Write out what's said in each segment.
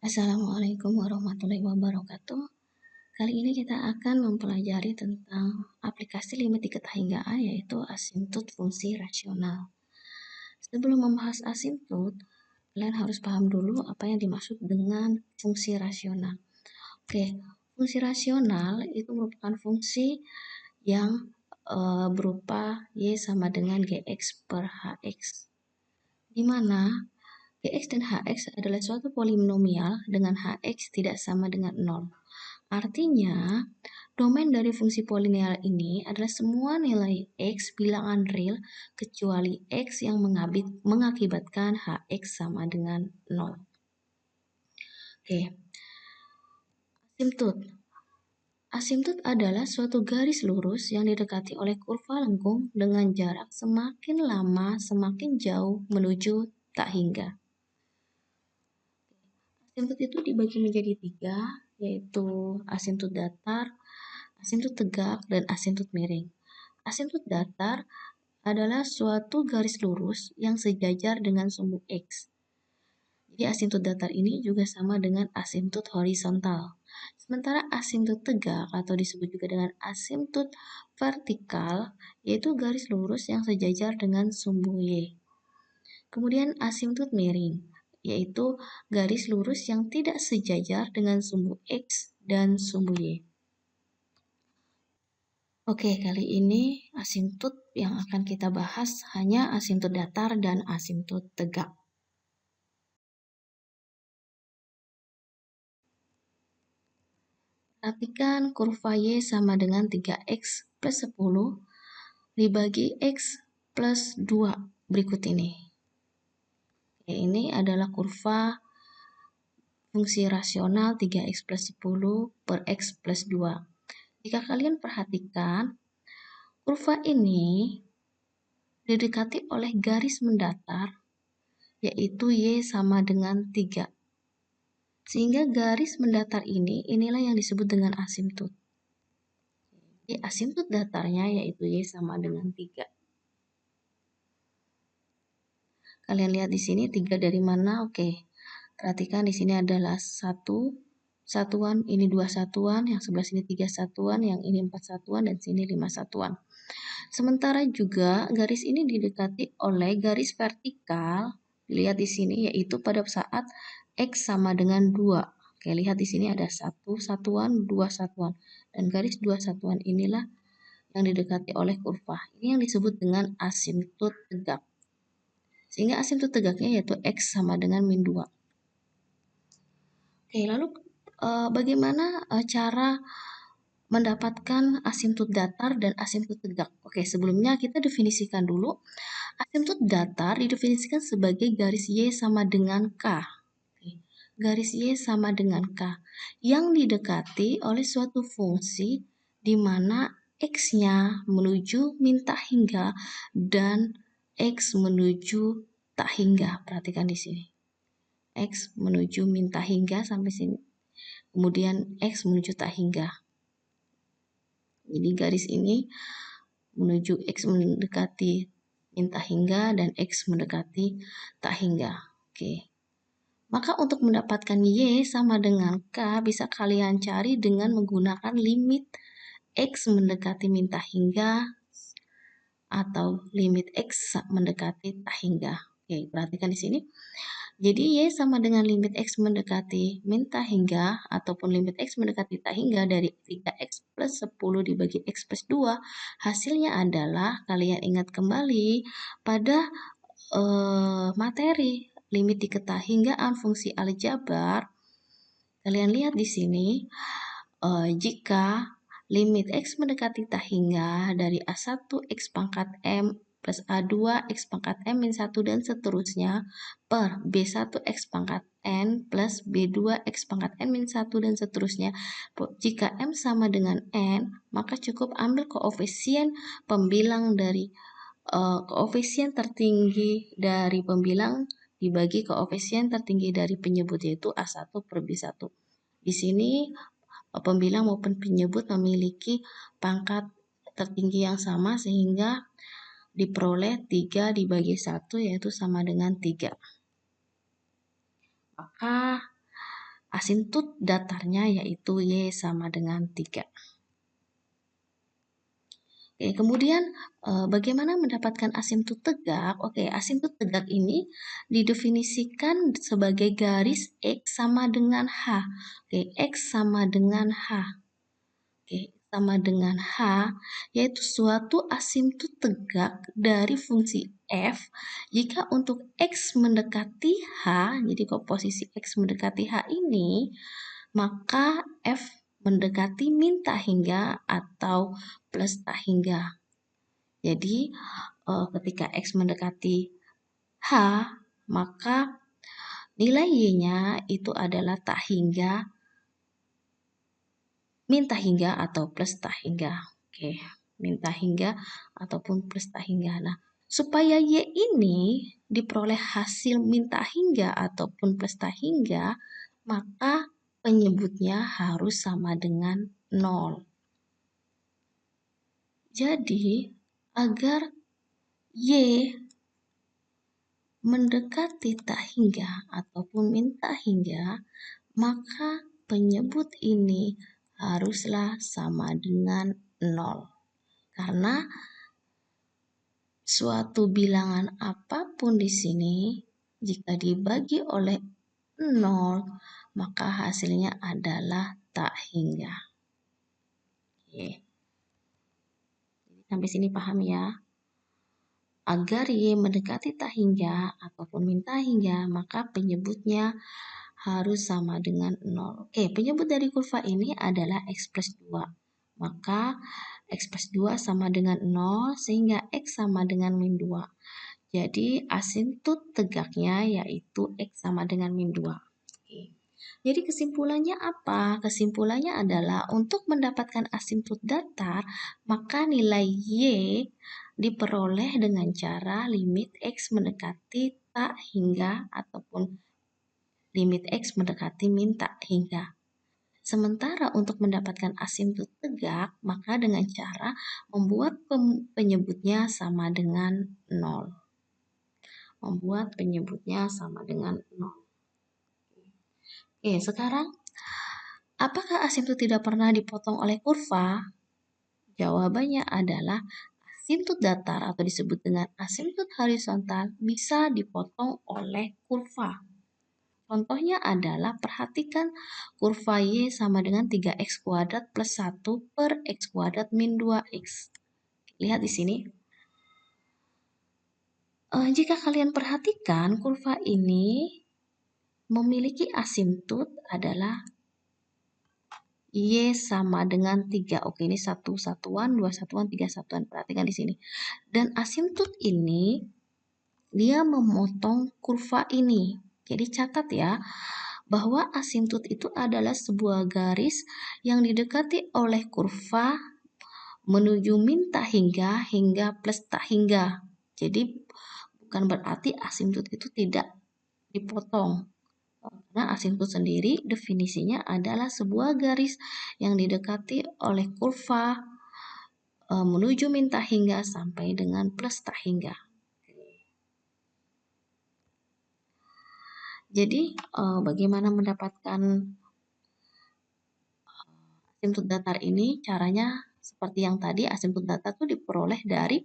Assalamualaikum warahmatullahi wabarakatuh. Kali ini kita akan mempelajari tentang aplikasi limit diketahui yaitu asimptot fungsi rasional. Sebelum membahas asimptot, kalian harus paham dulu apa yang dimaksud dengan fungsi rasional. Oke, fungsi rasional itu merupakan fungsi yang berupa Y sama dengan Gx per Hx. Di mana Gx dan Hx adalah suatu polinomial dengan Hx tidak sama dengan 0. Artinya, domain dari fungsi polinomial ini adalah semua nilai X bilangan real kecuali X yang mengakibatkan Hx sama dengan 0. Oke, asimptot. Asimptot adalah suatu garis lurus yang didekati oleh kurva lengkung dengan jarak semakin lama semakin jauh menuju tak hingga. Asimptot itu dibagi menjadi 3, yaitu asimptot datar, asimptot tegak, dan asimptot miring. Asimptot datar adalah suatu garis lurus yang sejajar dengan sumbu X. Jadi asimptot datar ini juga sama dengan asimptot horizontal. Sementara asimptot tegak atau disebut juga dengan asimptot vertikal yaitu garis lurus yang sejajar dengan sumbu Y. Kemudian asimptot miring yaitu garis lurus yang tidak sejajar dengan sumbu X dan sumbu Y. Oke, kali ini asimptot yang akan kita bahas hanya asimptot datar dan asimptot tegak. Perhatikan kurva Y sama dengan 3X plus 10 dibagi X plus 2 berikut ini. Oke, ini adalah kurva fungsi rasional 3X plus 10 per X plus 2. Jika kalian perhatikan, kurva ini didekati oleh garis mendatar, yaitu Y sama dengan 3. Sehingga garis mendatar inilah yang disebut dengan asimptot. Jadi asimptot datarnya yaitu Y sama dengan 3. Kalian lihat di sini 3 dari mana? Oke. Perhatikan di sini adalah 1 satuan, ini 2 satuan, yang sebelah sini 3 satuan, yang ini 4 satuan, dan sini 5 satuan. Sementara juga garis ini didekati oleh garis vertikal, dilihat di sini, yaitu pada saat X sama dengan 2. Oke, lihat di sini ada 1 satuan, 2 satuan. Dan garis 2 satuan inilah yang didekati oleh kurva. Ini yang disebut dengan asimptot tegak. Sehingga asimptot tegaknya yaitu X sama dengan min 2. Oke, lalu bagaimana cara mendapatkan asimptot datar dan asimptot tegak? Oke, sebelumnya kita definisikan dulu. Asimptot datar didefinisikan sebagai garis Y sama dengan K. Oke, garis Y sama dengan K yang didekati oleh suatu fungsi di mana X-nya menuju min tak hingga dan X menuju tak hingga. Perhatikan di sini. X menuju min tak hingga sampai sini. Kemudian X menuju tak hingga. Jadi garis ini menuju X mendekati min tak hingga dan X mendekati tak hingga. Oke. Maka untuk mendapatkan Y sama dengan K bisa kalian cari dengan menggunakan limit X mendekati min tak hingga atau limit X mendekati tak hingga. Oke, perhatikan di sini. Jadi Y sama dengan limit X mendekati min tak hingga ataupun limit X mendekati tak hingga dari 3X plus 10 dibagi X plus 2. Hasilnya adalah, kalian ingat kembali pada materi limit diketahuian fungsi aljabar. Kalian lihat di sini, jika limit X mendekati tak hingga dari A1 X pangkat M plus A2 X pangkat M min 1 dan seterusnya per B1 X pangkat N plus B2 X pangkat N min 1 dan seterusnya. Jika M sama dengan N, maka cukup ambil koefisien pembilang dari koefisien tertinggi dari pembilang dibagi koefisien tertinggi dari penyebut, yaitu A1 per B1. Di sini pembilang maupun penyebut memiliki pangkat tertinggi yang sama sehingga diperoleh 3 dibagi 1 yaitu sama dengan 3. Maka Asimptot datarnya yaitu Y sama dengan 3. Oke, kemudian bagaimana mendapatkan asimptot tegak? Oke, asimptot tegak ini didefinisikan sebagai garis X sama dengan H. Oke, X sama dengan H. Oke, sama dengan H, yaitu suatu asimptot tegak dari fungsi f jika untuk X mendekati H, jadi kalau posisi X mendekati H ini, maka f mendekati min tak hingga atau plus tak hingga. Jadi ketika X mendekati H, maka nilai Y-nya itu adalah tak hingga, min tak hingga atau plus tak hingga. Oke, min tak hingga ataupun plus tak hingga. Nah, supaya Y ini diperoleh hasil min tak hingga ataupun plus tak hingga, maka penyebutnya harus sama dengan 0. Jadi, agar Y mendekati tak hingga ataupun min tak hingga, maka penyebut ini haruslah sama dengan 0. Karena suatu bilangan apapun di sini, jika dibagi oleh 0, maka hasilnya adalah tak hingga. Oke. Sampai sini paham ya? Agar Y mendekati tak hingga ataupun min tak hingga, maka penyebutnya harus sama dengan 0. Oke, penyebut dari kurva ini adalah X plus 2. Maka X plus 2 sama dengan 0, sehingga X sama dengan min 2. Jadi asimptot tegaknya yaitu X sama dengan min 2. Oke. Jadi kesimpulannya apa? Kesimpulannya adalah untuk mendapatkan asimptot datar, maka nilai Y diperoleh dengan cara limit X mendekati tak hingga ataupun limit X mendekati min tak hingga. Sementara untuk mendapatkan asimptot tegak, maka dengan cara membuat penyebutnya sama dengan 0. Membuat penyebutnya sama dengan 0. Oke, sekarang apakah asimptot tidak pernah dipotong oleh kurva? Jawabannya adalah asimptot datar atau disebut dengan asimptot horizontal bisa dipotong oleh kurva. Contohnya adalah perhatikan kurva Y sama dengan 3x kuadrat plus 1 per x kuadrat min 2x. Lihat di sini. Jika kalian perhatikan kurva ini memiliki asimptot adalah Y sama dengan 3. Oke, ini 1 satuan, 2 satuan, 3 satuan. Perhatikan di sini. Dan asimptot ini dia memotong kurva ini. Jadi catat ya, bahwa asimptot itu adalah sebuah garis yang didekati oleh kurva menuju min tak hingga hingga plus tak hingga. Jadi bukan berarti asimptot itu tidak dipotong. Karena asimptot sendiri definisinya adalah sebuah garis yang didekati oleh kurva menuju min tak hingga sampai dengan plus tak hingga. Jadi bagaimana mendapatkan asimptot datar ini? Caranya seperti yang tadi, asimptot datar itu diperoleh dari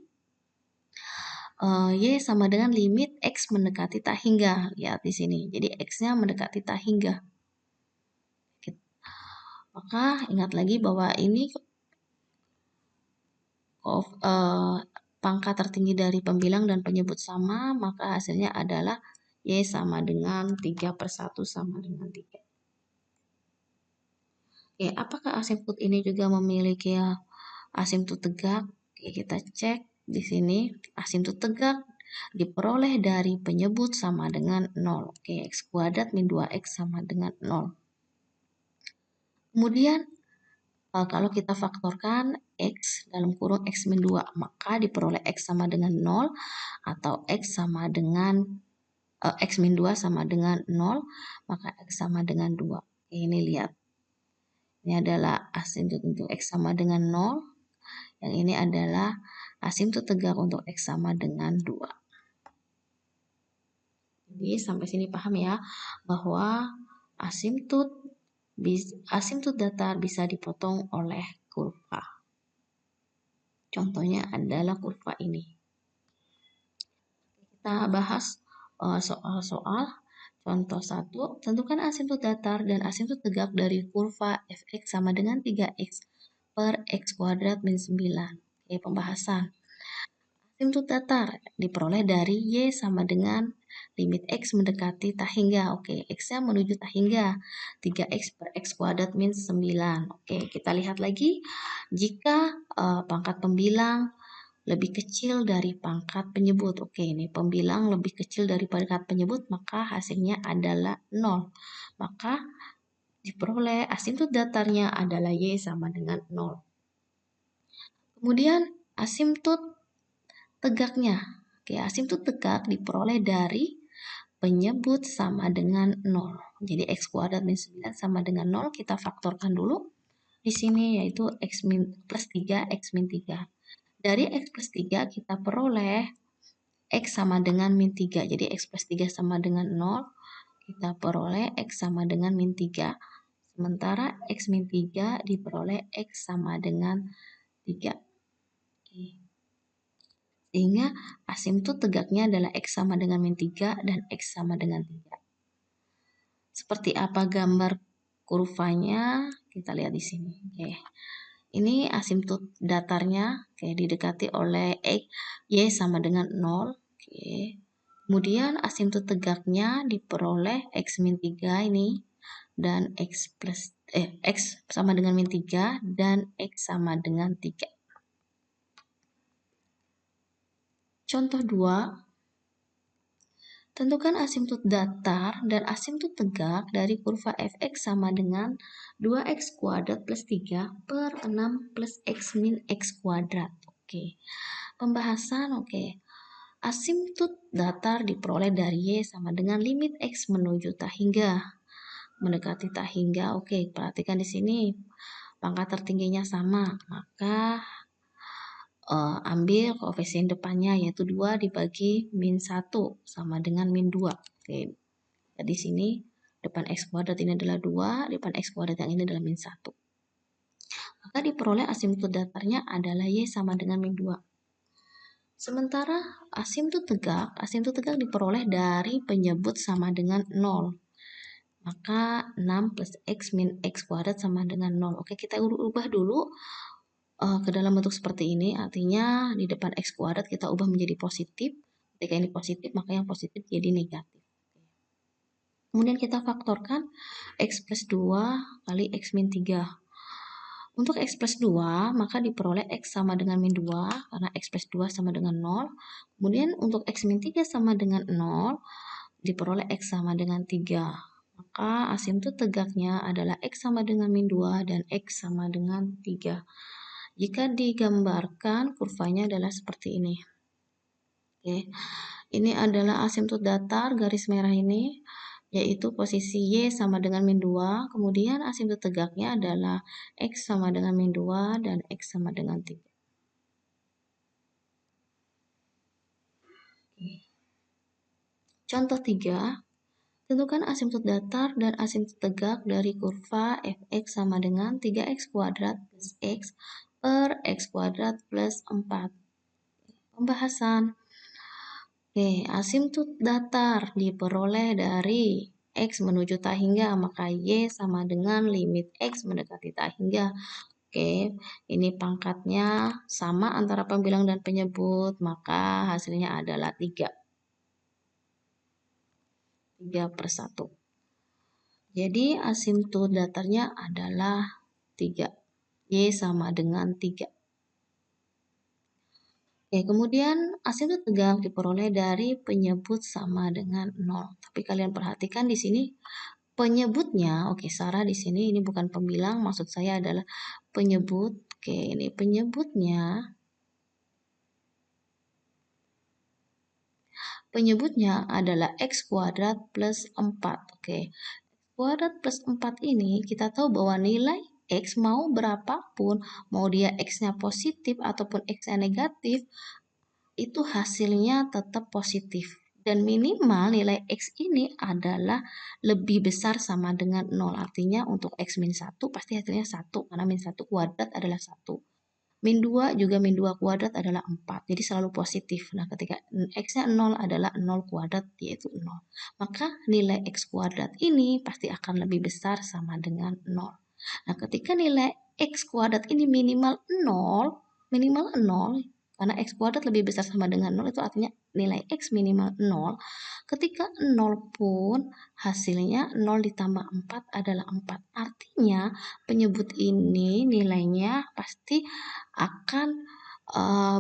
Y sama dengan limit X mendekati tak hingga. Lihat di sini. Jadi X-nya mendekati tak hingga. Maka ingat lagi bahwa ini pangkat tertinggi dari pembilang dan penyebut sama, maka hasilnya adalah Y sama dengan 3/1 sama dengan 3. Oke, apakah asimptot ini juga memiliki asimptot tegak? Oke, kita cek di sini. Asimptot tegak diperoleh dari penyebut sama dengan 0. Oke, X kuadrat min 2X sama dengan 0. Kemudian kalau kita faktorkan X dalam kurung X min 2, maka diperoleh X sama dengan 0 atau X sama dengan X min 2 sama dengan 0, maka X sama dengan 2. Ini lihat. Ini adalah asimptot untuk X sama dengan 0. Yang ini adalah asimptot tegak untuk X sama dengan 2. Jadi sampai sini paham ya, bahwa Asimptot datar bisa dipotong oleh kurva. Contohnya adalah kurva ini. Kita bahas soal-soal. Contoh 1, tentukan asimptot datar dan asimptot tegak dari kurva fx sama dengan 3x per x kuadrat min 9. Oke, pembahasan. Asimptot datar diperoleh dari y sama dengan limit x mendekati tak hingga. Oke, x-nya menuju tak hingga. 3x per x kuadrat min 9. Oke, kita lihat lagi. Jika pangkat pembilang lebih kecil dari pangkat penyebut. Oke, ini pembilang lebih kecil dari pangkat penyebut, maka hasilnya adalah 0. Maka diperoleh asimptot datarnya adalah y sama dengan 0. Kemudian asimptot tegaknya. Oke, asimptot tegak diperoleh dari penyebut sama dengan 0. Jadi x kuadrat min 9 sama dengan 0. Kita faktorkan dulu di sini, yaitu x min plus 3, x min 3. Dari x plus 3 kita peroleh x sama dengan min 3. Jadi x plus 3 sama dengan 0. Kita peroleh x sama dengan min 3. Sementara x min 3 diperoleh x sama dengan 3. Oke. Sehingga asimptot tegaknya adalah x sama dengan min 3 dan x sama dengan 3. Seperti apa gambar kurvanya? Kita lihat di sini. Oke. Ini asimptot datarnya, oke, didekati oleh x, y sama dengan 0. Oke. Kemudian asimptot tegaknya diperoleh x min 3 ini dan x sama dengan min 3 dan x sama dengan 3. Contoh 2, tentukan asimptot datar dan asimptot tegak dari kurva fx sama dengan 2x kuadrat plus 3 per 6 plus x min x kuadrat. Oke. Pembahasan, oke. Asimptot datar diperoleh dari y sama dengan limit x menuju tak hingga. Mendekati tak hingga. Oke, perhatikan di sini. Pangkat tertingginya sama, maka ambil koefisien depannya, yaitu 2 dibagi min 1 sama dengan min 2. Oke. Di sini depan x kuadrat ini adalah 2, depan x kuadrat yang ini adalah min 1. Maka diperoleh asimptot datarnya adalah y sama dengan min 2. Sementara asimptot tegak diperoleh dari penyebut sama dengan 0. Maka 6 plus x min x kuadrat sama dengan 0. Oke, kita ubah dulu ke dalam bentuk seperti ini. Artinya di depan x kuadrat kita ubah menjadi positif. Ketika ini positif, maka yang positif jadi negatif. Kemudian kita faktorkan x plus 2 kali x min 3. Untuk x plus 2, maka diperoleh x sama dengan min 2, karena x plus 2 sama dengan 0. Kemudian untuk x min 3 sama dengan 0, diperoleh x sama dengan 3. Maka asimptot tegaknya adalah x sama dengan min 2 dan x sama dengan 3. Jika digambarkan, kurvanya adalah seperti ini. Oke. Ini adalah asimptot datar, garis merah ini, yaitu posisi y sama dengan min 2, kemudian asimptot tegaknya adalah x sama dengan min 2 dan x sama dengan 3. Contoh 3, tentukan asimptot datar dan asimptot tegak dari kurva fx sama dengan 3x kuadrat plus x per x kuadrat plus 4. Pembahasan. Oke, asimptot datar diperoleh dari x menuju tak hingga, maka y sama dengan limit x mendekati tak hingga. Oke, ini pangkatnya sama antara pembilang dan penyebut, maka hasilnya adalah 3. 3/1. Jadi asimptot datarnya adalah 3. Y sama dengan 3. Oke, kemudian asimptot tegak diperoleh dari penyebut sama dengan 0. Tapi kalian perhatikan di sini penyebutnya, oke, Sarah di sini ini bukan pembilang, maksud saya adalah penyebut. Oke, ini penyebutnya. Penyebutnya adalah x kuadrat plus 4. Oke, x kuadrat plus 4 ini kita tahu bahwa nilai x mau berapapun, mau dia x-nya positif ataupun x-nya negatif, itu hasilnya tetap positif dan minimal nilai X ini adalah lebih besar sama dengan 0. Artinya untuk X min 1 pasti hasilnya 1 karena min 1 kuadrat adalah 1. Min 2 juga min 2 kuadrat adalah 4. Jadi selalu positif. Nah, ketika X-nya 0 adalah 0 kuadrat yaitu 0. Maka nilai X kuadrat ini pasti akan lebih besar sama dengan 0. Nah, ketika nilai X kuadrat ini minimal 0, karena X kuadrat lebih besar sama dengan 0 itu artinya nilai X minimal 0. Ketika 0 pun hasilnya 0 ditambah 4 adalah 4. Artinya penyebut ini nilainya pasti akan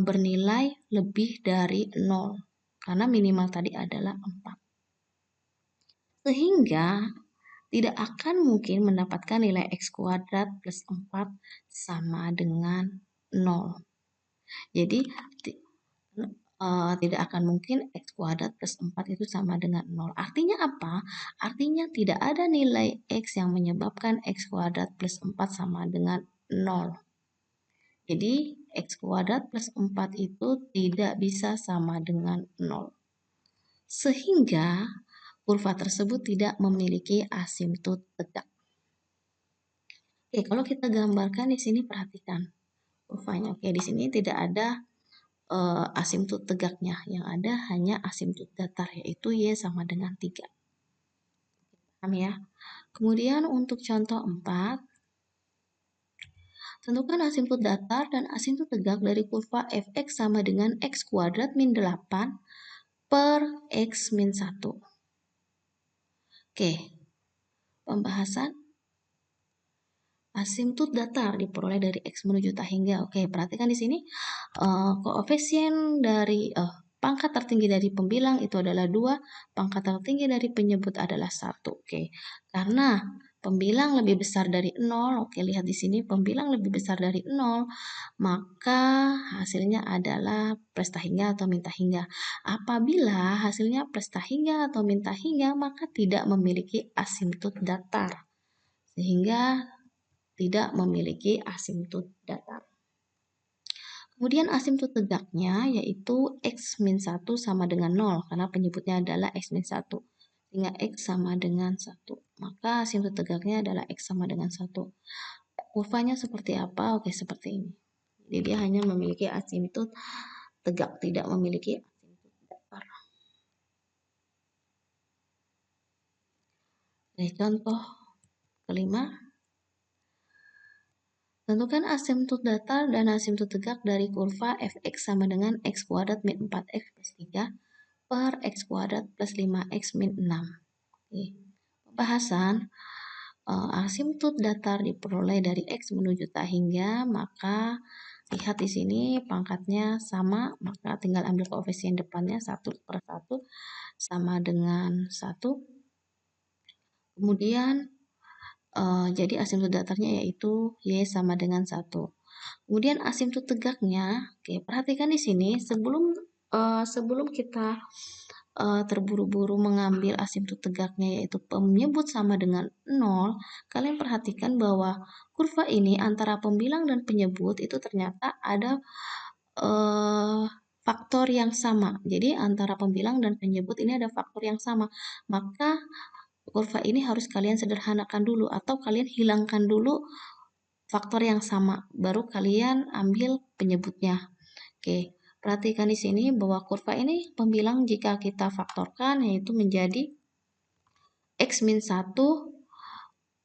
bernilai lebih dari 0. Karena minimal tadi adalah 4. Sehingga tidak akan mungkin mendapatkan nilai X kuadrat plus 4 sama dengan 0. Jadi tidak akan mungkin X kuadrat plus 4 itu sama dengan 0. Artinya apa? Artinya tidak ada nilai X yang menyebabkan X kuadrat plus 4 sama dengan 0. Jadi X kuadrat plus 4 itu tidak bisa sama dengan 0. Sehingga kurva tersebut tidak memiliki asimtut tegak. Oke, kalau kita gambarkan di sini perhatikan kurvanya. Oke, di sini tidak ada asimtut tegaknya, yang ada hanya asimtut datar yaitu Y sama dengan 3. Paham ya? Kemudian untuk contoh 4, tentukan asimtut datar dan asimtut tegak dari kurva fx sama dengan x kuadrat min 8 per x min 1. Oke, pembahasan asimtut datar diperoleh dari X menuju tak hingga. Oke, perhatikan di sini koefisien dari pangkat tertinggi dari pembilang itu adalah 2, pangkat tertinggi dari penyebut adalah 1. Oke, karena pembilang lebih besar dari 0, oke lihat di sini pembilang lebih besar dari 0, maka hasilnya adalah plus tak hingga atau min tak hingga. Apabila hasilnya plus tak hingga atau min tak hingga, maka tidak memiliki asimtut datar. Sehingga tidak memiliki asimtut datar. Kemudian asimtut tegaknya yaitu X min 1 sama dengan 0 karena penyebutnya adalah X min 1. Sehingga X sama dengan 1. Maka asimtut tegaknya adalah X sama dengan 1. Kurvanya seperti apa? Oke, seperti ini. Jadi dia hanya memiliki asimtut tegak, tidak memiliki asimtut datar. Oke, contoh kelima. Tentukan asimtut datar dan asimtut tegak dari kurva fx sama dengan x kuadrat min 4x plus 3 per x kuadrat plus 5x min 6. Oke. Pembahasan asimtut datar diperoleh dari x menuju tak hingga, maka lihat di sini pangkatnya sama, maka tinggal ambil koefisien depannya 1 per 1 sama dengan 1. Kemudian jadi asimtut datarnya yaitu Y sama dengan 1. Kemudian asimtut tegaknya, oke, perhatikan di sini sebelum kita terburu-buru mengambil asimtut tegaknya yaitu penyebut sama dengan 0, kalian perhatikan bahwa kurva ini antara pembilang dan penyebut itu ternyata ada faktor yang sama. Jadi antara pembilang dan penyebut ini ada faktor yang sama. Maka kurva ini harus kalian sederhanakan dulu atau kalian hilangkan dulu faktor yang sama, baru kalian ambil penyebutnya. Oke, perhatikan di sini bahwa kurva ini pembilang jika kita faktorkan yaitu menjadi X min 1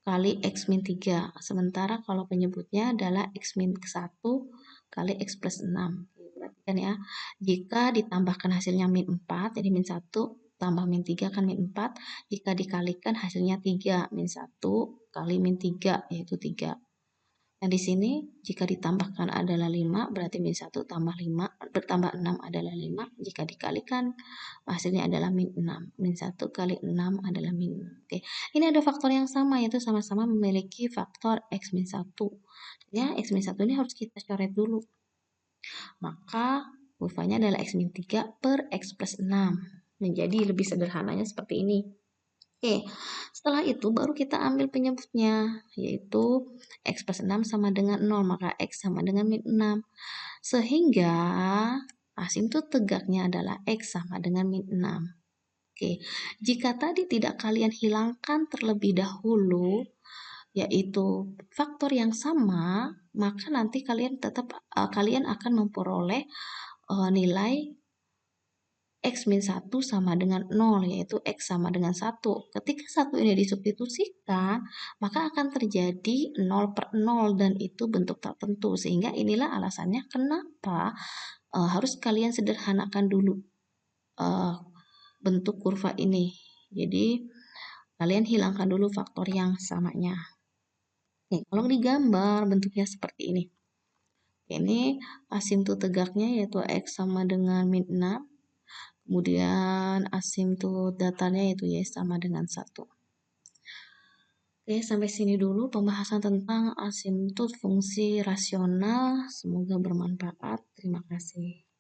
kali X min 3. Sementara kalau penyebutnya adalah X min 1 kali X plus 6. Perhatikan ya, jika ditambahkan hasilnya min 4, jadi min 1 tambah min 3 kan min 4, jika dikalikan hasilnya 3, min 1 kali min 3 yaitu 3. Nah, di sini jika ditambahkan adalah 5, berarti min 1 tambah 5, bertambah 6 adalah 5. Jika dikalikan, hasilnya adalah min 6. Min 1 kali 6 adalah min 6. Oke, ini ada faktor yang sama, yaitu sama-sama memiliki faktor X min 1. Ya, X min 1 ini harus kita coret dulu. Maka kurvanya adalah X min 3 per X plus 6. Menjadi lebih sederhananya seperti ini. Oke, setelah itu baru kita ambil penyebutnya, yaitu X plus 6 sama dengan 0, maka X sama dengan min 6. Sehingga asimtut tegaknya adalah X sama dengan min 6. Oke, jika tadi tidak kalian hilangkan terlebih dahulu, yaitu faktor yang sama, maka nanti kalian akan memperoleh nilai X min 1 sama dengan 0, yaitu X sama dengan 1. Ketika 1 ini disubstitusikan, maka akan terjadi 0 per 0 dan itu bentuk tak tentu. Sehingga inilah alasannya kenapa harus kalian sederhanakan dulu uh, bentuk kurva ini. Jadi kalian hilangkan dulu faktor yang samanya. Nih, kalau digambar bentuknya seperti ini. Ini asimtut tegaknya yaitu X sama dengan min 6. Kemudian asimtut datarnya yaitu Y sama dengan 1. Oke, sampai sini dulu pembahasan tentang asimtut fungsi rasional. Semoga bermanfaat. Terima kasih.